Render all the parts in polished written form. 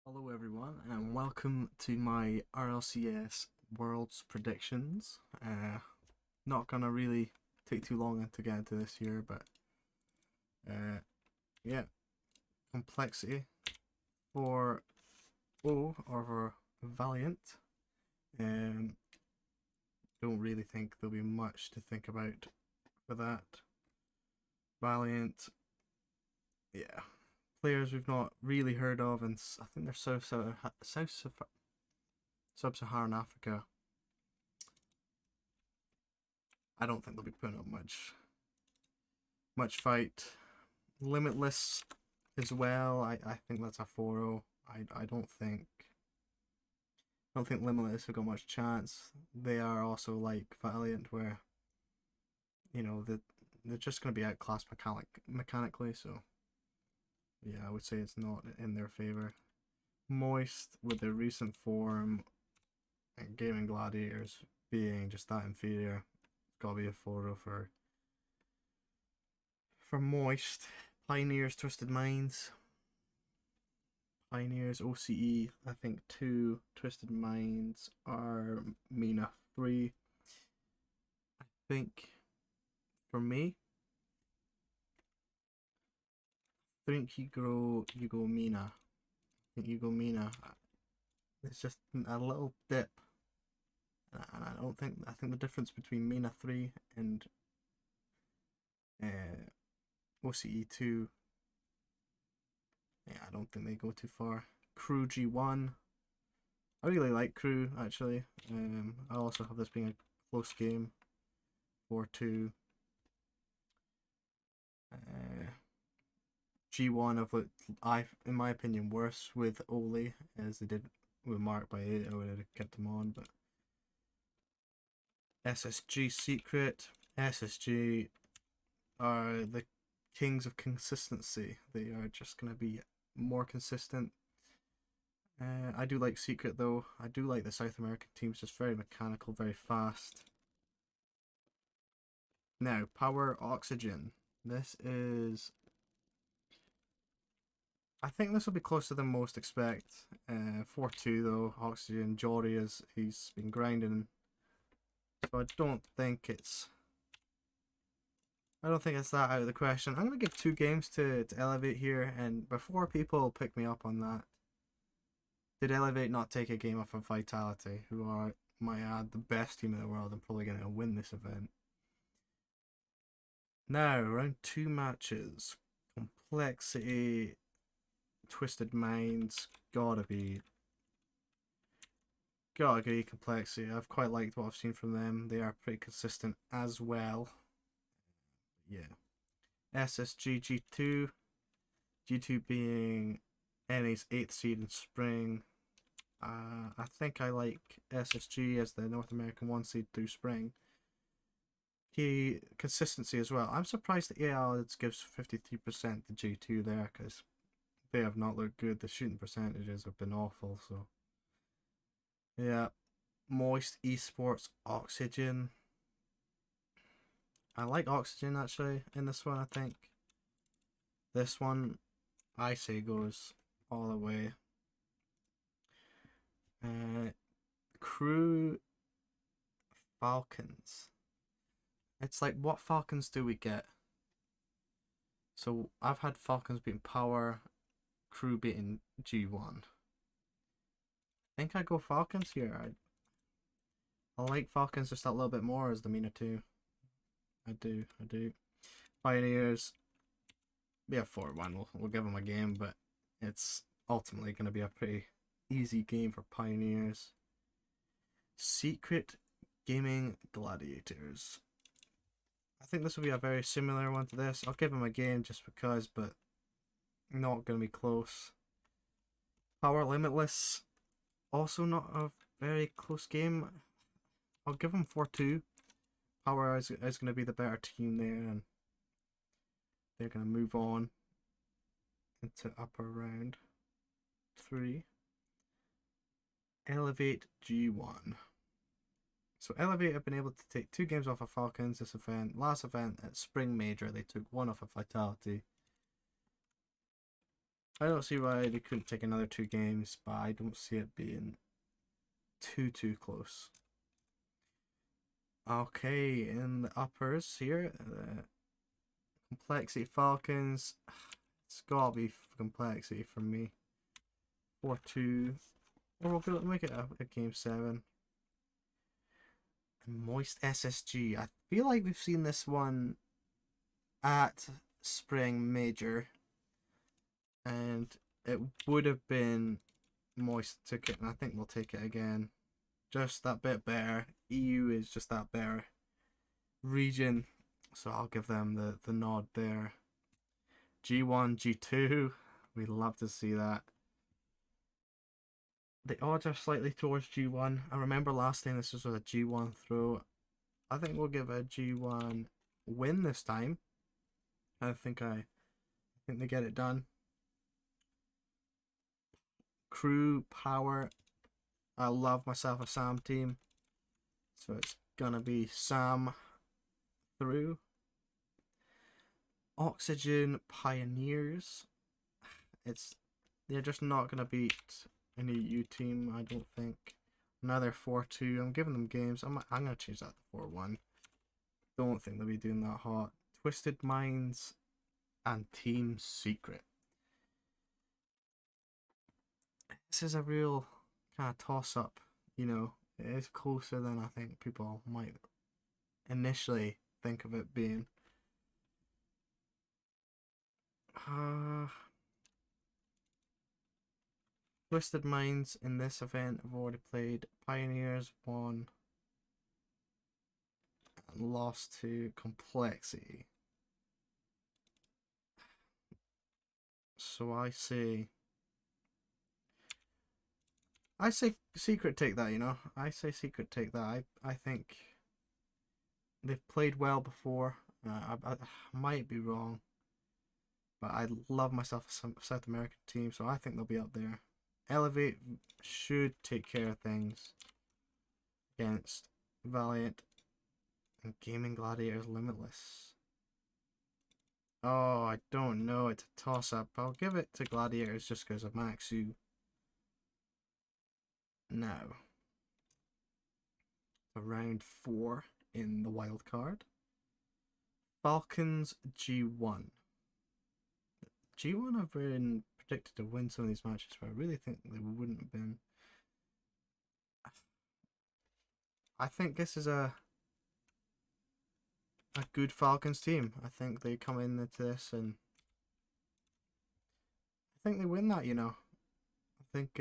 Hello everyone and welcome to my RLCS Worlds predictions. Not gonna really take too long to get into this here, but yeah, complexity for O or for Valiant. Um, don't really think there'll be much to think about for that. Valiant, yeah, players we've not really heard of, and I think they're Sub-Saharan Africa. I don't think they'll be putting up much fight. Limitless as well. I think that's a 4-0. I don't think Limitless have got much chance. They are also like Valiant, where they're just going to be outclassed mechanically. So yeah, I would say it's not in their favor. Moist, with their recent form and Gaming Gladiators being just that inferior, it's got to be a 4-0 for Moist. Pioneers, Twisted Minds. Pioneers, OCE, I think 2. Twisted Minds are Mina 3. I think for me, I think you go Mina. I think you go Mina. It's just a little dip. And I think the difference between Mina 3 and OCE 2, yeah, I don't think they go too far. Crew G1. I really like Crew, actually. I also have this being a close game. 4-2. G1 have looked, in my opinion, worse with Oli as they did with Mark by 8. I would have kept him on, but SSG Secret. SSG are the kings of consistency. They are just going to be more consistent. I do like Secret though. I do like the South American teams, just very mechanical, very fast. Now, Power Oxygen. This is, I think this will be closer than most expect. 4-2 though. Oxygen, Jory he's been grinding, so I don't think it's that out of the question. I'm gonna give 2 games to Elevate here, and before people pick me up on that, did Elevate not take a game off of Vitality, who are, might add, the best team in the world and probably gonna win this event? Now, round 2 matches. Complexity, Twisted Minds, gotta be Complexity. I've quite liked what I've seen from them. They are pretty consistent as well. Yeah. SSG G2. G2 being NA's 8th seed in spring. I think I like SSG as the North American 1 seed through spring. Key consistency as well. I'm surprised that AL gives 53% to G2 there, because they have not looked good. The shooting percentages have been awful. So yeah. Moist Esports Oxygen. I like Oxygen actually in this one. I think this one, I say, goes all the way. Crew Falcons. It's like, what Falcons do we get? So I've had Falcons beating Power, Crew beating G1. I think I go Falcons here. I like Falcons just a little bit more as the Mina 2. I do. Pioneers, yeah, 4-1. We'll give them a game, but it's ultimately going to be a pretty easy game for Pioneers. Secret Gaming Gladiators. I think this will be a very similar one to this. I'll give them a game just because, but not going to be close. Power Limitless, also not a very close game. I'll give them 4-2. Power is going to be the better team there, and they're going to move on into upper round 3. Elevate G1. So Elevate have been able to take 2 games off of Falcons this event. Last event at Spring Major, they took 1 off of Vitality. I don't see why they couldn't take another 2 games, but I don't see it being too close. Okay, in the uppers here, the Complexity Falcons. It's gotta be Complexity for me. 4-2. Or we'll make it a game 7. And Moist SSG. I feel like we've seen this one at Spring Major, and it would have been Moist took it, and I think we'll take it again. Just that bit better. EU is just that better region, so I'll give them the nod there. G1, G2, we love to see that. The odds are slightly towards G1. I remember last time this was a G1 throw. I think we'll give a G1 win this time. I think they get it done. Crew power. I love myself a Sam team, so it's gonna be Sam through. Oxygen Pioneers. They're just not gonna beat an EU team, I don't think. Another 4-2. I'm giving them games. I'm gonna change that to 4-1. Don't think they'll be doing that hot. Twisted Minds and Team Secret. This is a real kind of toss up, you know. It is closer than I think people might initially think of it being. Twisted Minds in this event have already played. Pioneers won and lost to Complexity. So I say Secret take that, you know. I say Secret take that. I think they've played well before. I might be wrong, but I love myself a South American team, so I think they'll be up there. Elevate should take care of things against Valiant and Gaming Gladiators Limitless. Oh, I don't know. It's a toss-up. I'll give it to Gladiators just because of Maxu. Now, round 4 in the wild card. Falcons G1. G1 have been predicted to win some of these matches, but I really think they wouldn't have been. I think this is a good Falcons team. I think they come into this and I think they win that, you know. I think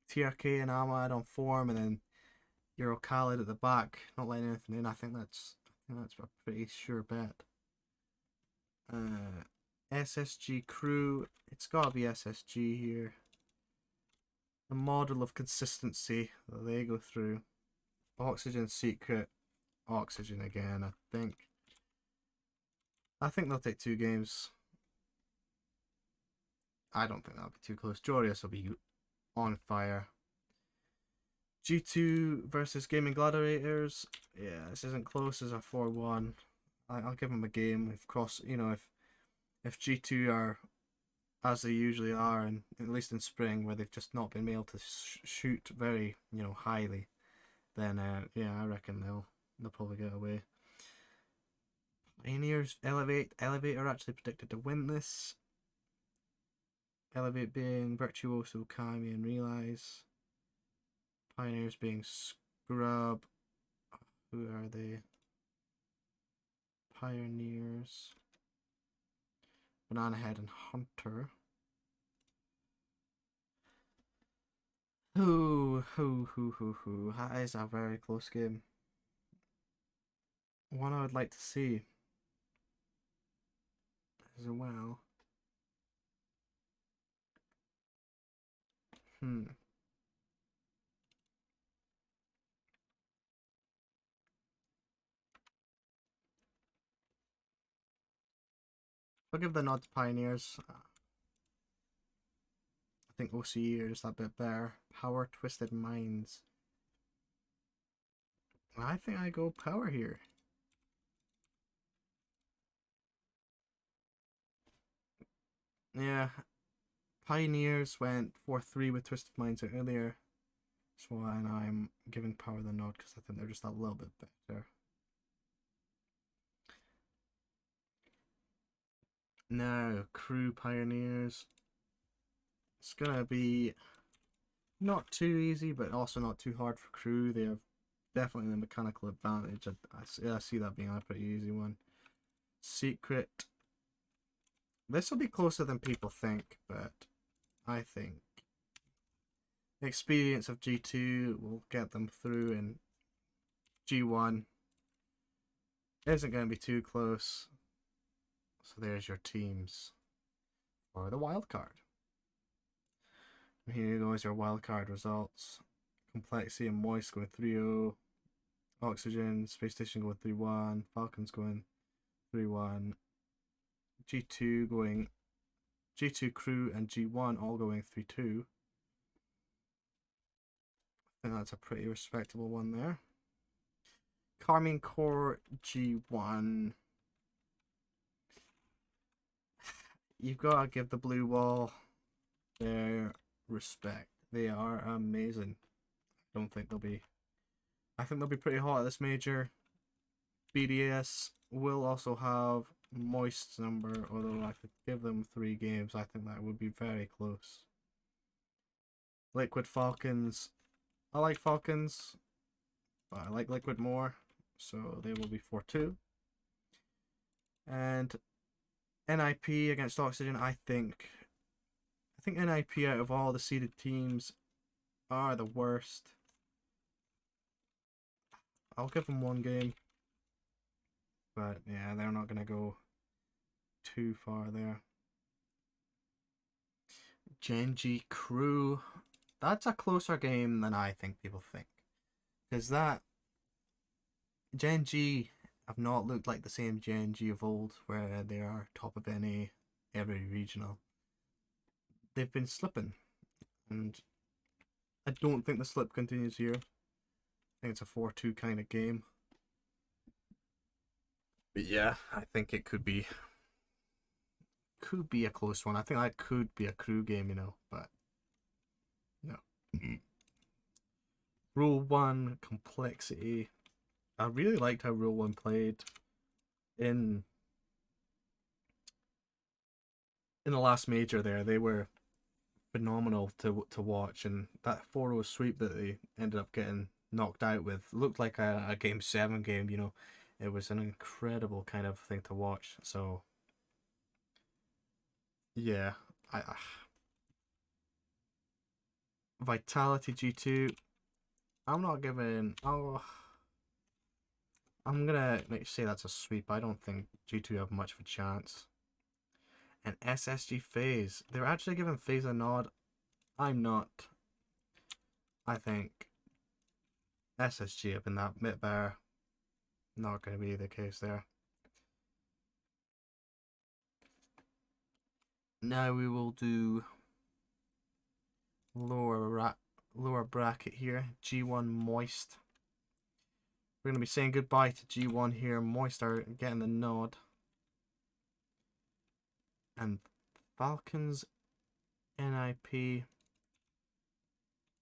TRK and Ahmad on form, and then Euro Khalid at the back, not letting anything in. I think that's a pretty sure bet. SSG crew, it's gotta be SSG here. The model of consistency that they go through. Oxygen Secret, Oxygen again. I think they'll take 2 games. I don't think that'll be too close. Jorius will be on fire. G2 versus Gaming Gladiators. Yeah, this isn't close as a 4-1. I'll give them a game. If if G2 are as they usually are, and at least in spring where they've just not been able to shoot very highly, then yeah, I reckon they'll probably get away. Pioneers Elevate are actually predicted to win this. Elevate being Virtuoso, Kami, and Realize. Pioneers being Scrub. Who are they? Pioneers. Banana Head and Hunter. That is a very close game. One I would like to see as well. I'll give the nod to Pioneers. I think OCE are just that bit better. Power Twisted Minds. I think I go Power here. Yeah, Pioneers went 4-3 with Twisted Minds earlier. So and I'm giving Power the nod because I think they're just a little bit better. Now, Crew Pioneers. It's gonna be not too easy, but also not too hard for Crew. They have definitely the mechanical advantage. I see that being a pretty easy one. Secret. This will be closer than people think, but I think the experience of G2 will get them through, and G1 isn't going to be too close. So there's your teams for the wild card. Here goes your wild card results. Complexity and Moist going 3-0. Oxygen, Space Station going 3-1. Falcons going 3-1. G2 going... G2 Crew and G1 all going 3-2. I think that's a pretty respectable one there. Carmine Core G1. You've got to give the blue wall their respect. They are amazing. I think they'll be pretty hot at this major. BDS will also have Moist's number, although I could give them 3 games. I think that would be very close. Liquid Falcons. I like Falcons, but I like Liquid more, so they will be 4-2. And NIP against Oxygen, I think NIP out of all the seeded teams are the worst. I'll give them 1 game, but yeah, they're not going to go too far there. Genji Crew. That's a closer game than I think people think. Because that Genji have not looked like the same Genji of old, where they are top of NA every regional. They've been slipping, and I don't think the slip continues here. I think it's a 4-2 kind of game. But yeah, I think it could be a close one. I think that could be a Crew game, you know, but no. Rule 1 Complexity. I really liked how Rule 1 played in the last major there. They were phenomenal to watch, and that 4-0 sweep that they ended up getting knocked out with looked like a game 7 game, you know. It was an incredible kind of thing to watch. So yeah, Vitality G2. I'm not giving. Oh, I'm gonna say that's a sweep. I don't think G2 have much of a chance. And SSG FaZe. They're actually giving FaZe a nod. I'm not. I think SSG have been that bit better. Not going to be the case there. Now we will do lower bracket here. G1 Moist. We're going to be saying goodbye to G1 here. Moist are getting the nod. And Falcons NIP.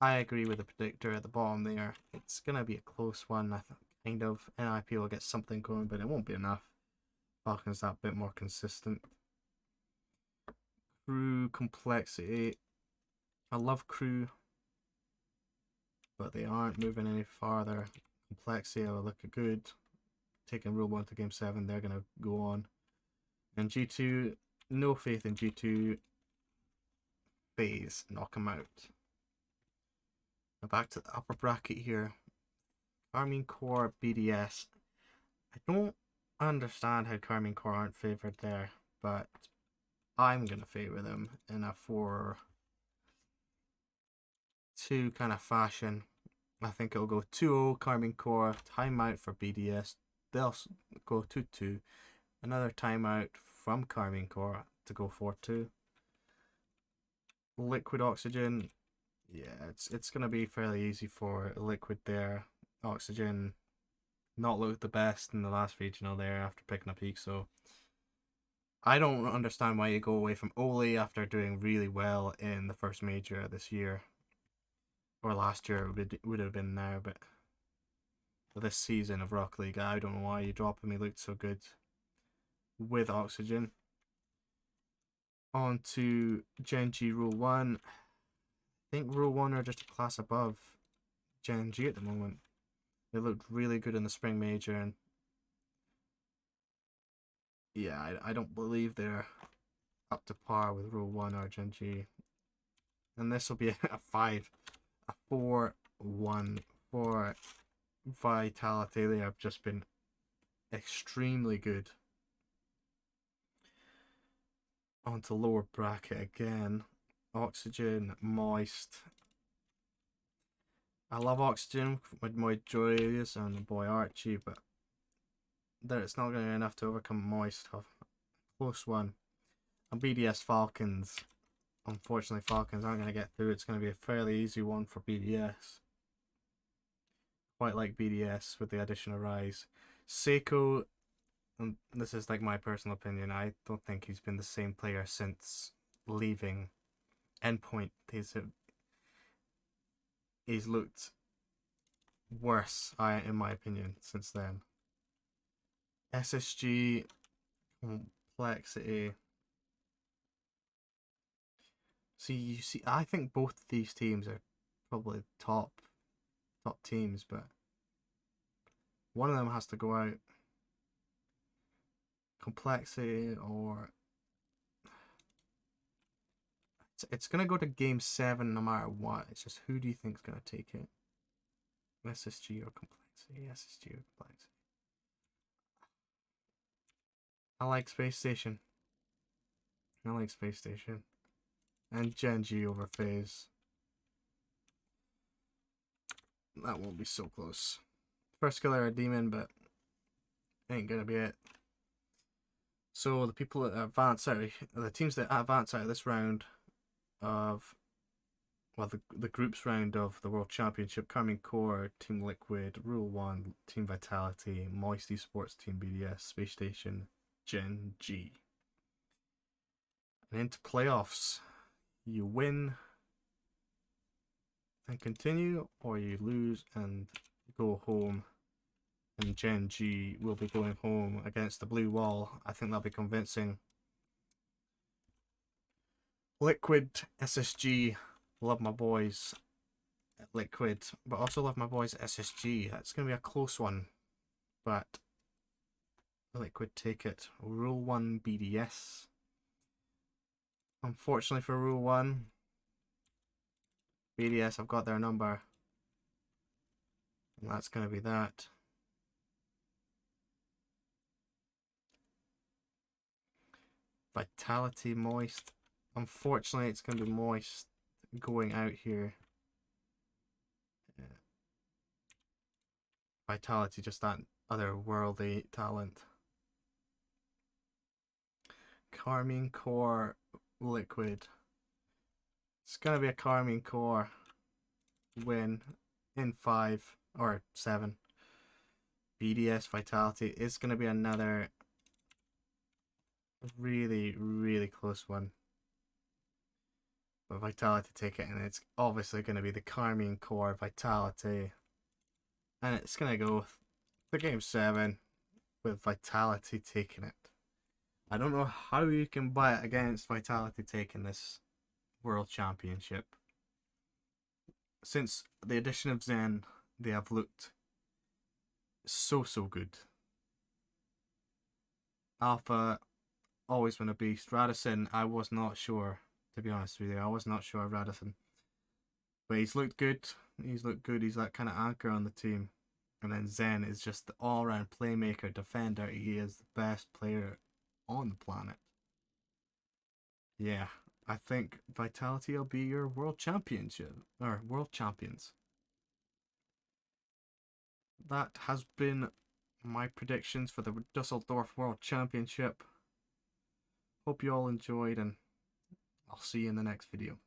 I agree with the predictor at the bottom there. It's going to be a close one. I think kind of NIP will get something going, but it won't be enough. Falcons that bit more consistent. Crew Complexity. I love Crew, but they aren't moving any farther. Complexity will look good. Taking Rule 1 to Game 7, they're going to go on. And G2, no faith in G2. FaZe, knock them out. Now back to the upper bracket here. Carmine Core BDS. I don't understand how Carmine Core aren't favoured there, but I'm going to favour them in a 4-2 kind of fashion. I think it'll go 2-0 Carmine Core, timeout for BDS. They'll go 2-2. Another timeout from Carmine Core to go 4-2. Liquid Oxygen. Yeah, it's going to be fairly easy for Liquid there. Oxygen not looked the best in the last regional there after picking a peak, so I don't understand why you go away from Ole after doing really well in the first major this year. Or last year it would have been now, but this season of Rock League, I don't know why you drop him. He looked so good with Oxygen. On to Gen G Rule 1. I think Rule 1 are just a class above Gen G at the moment. They looked really good in the Spring Major, and yeah, I don't believe they're up to par with Rule 1 or Gen G. And this will be a 4-1 for Vitality. They have just been extremely good. On to lower bracket again. Oxygen, Moist. I love Oxygen with my Julius and the boy Archie, but there it's not going to be enough to overcome Moist. A close one. And BDS Falcons. Unfortunately, Falcons aren't going to get through. It's going to be a fairly easy one for BDS. Quite like BDS with the addition of Rise. Seiko, and this is like my personal opinion, I don't think he's been the same player since leaving Endpoint. He's looked worse, in my opinion, since then. SSG, Complexity. See, I think both these teams are probably top teams, but one of them has to go out. Complexity, or it's gonna go to game 7 no matter what. It's just who do you think's gonna take it? SSG or Complexity? SSG or Complexity? I like Space Station. And Gen G over FaZe. That won't be so close. First killer a demon, but ain't gonna be it. So the people that advance out, the teams that advance out of this round of, well, the groups round of the World Championship: Carmine Core, Team Liquid, Rule 1, Team Vitality, Moist Esports, Team BDS, Space Station, Gen G. And into playoffs, you win and continue, or you lose and go home. And Gen G will be going home against the blue wall. I think that'll be convincing. Liquid, SSG, love my boys at Liquid, but also love my boys at SSG. That's going to be a close one, but Liquid take it. Rule 1 BDS. Unfortunately for Rule 1, BDS have got their number, and that's going to be that. Vitality, Moist. Unfortunately, it's going to be Moist going out here. Vitality, just that otherworldly talent. Carmine Core, Liquid. It's going to be a Carmine Core win in 5 or 7. BDS Vitality is going to be another really, really close one. But Vitality take it, and it's obviously going to be the Carmine Core Vitality. And it's going to go to game 7 with Vitality taking it. I don't know how you can bet against Vitality taking this World Championship. Since the addition of Zen, they have looked so good. Alpha, always been a beast. Radisson, I was not sure, to be honest with you. I was not sure of Radisson. But he's looked good. He's that kind of anchor on the team. And then Zen is just the all-round playmaker, defender. He is the best player on the planet. Yeah, I think Vitality will be your world championship, or world champions. That has been my predictions for the Dusseldorf World Championship. Hope you all enjoyed, and I'll see you in the next video.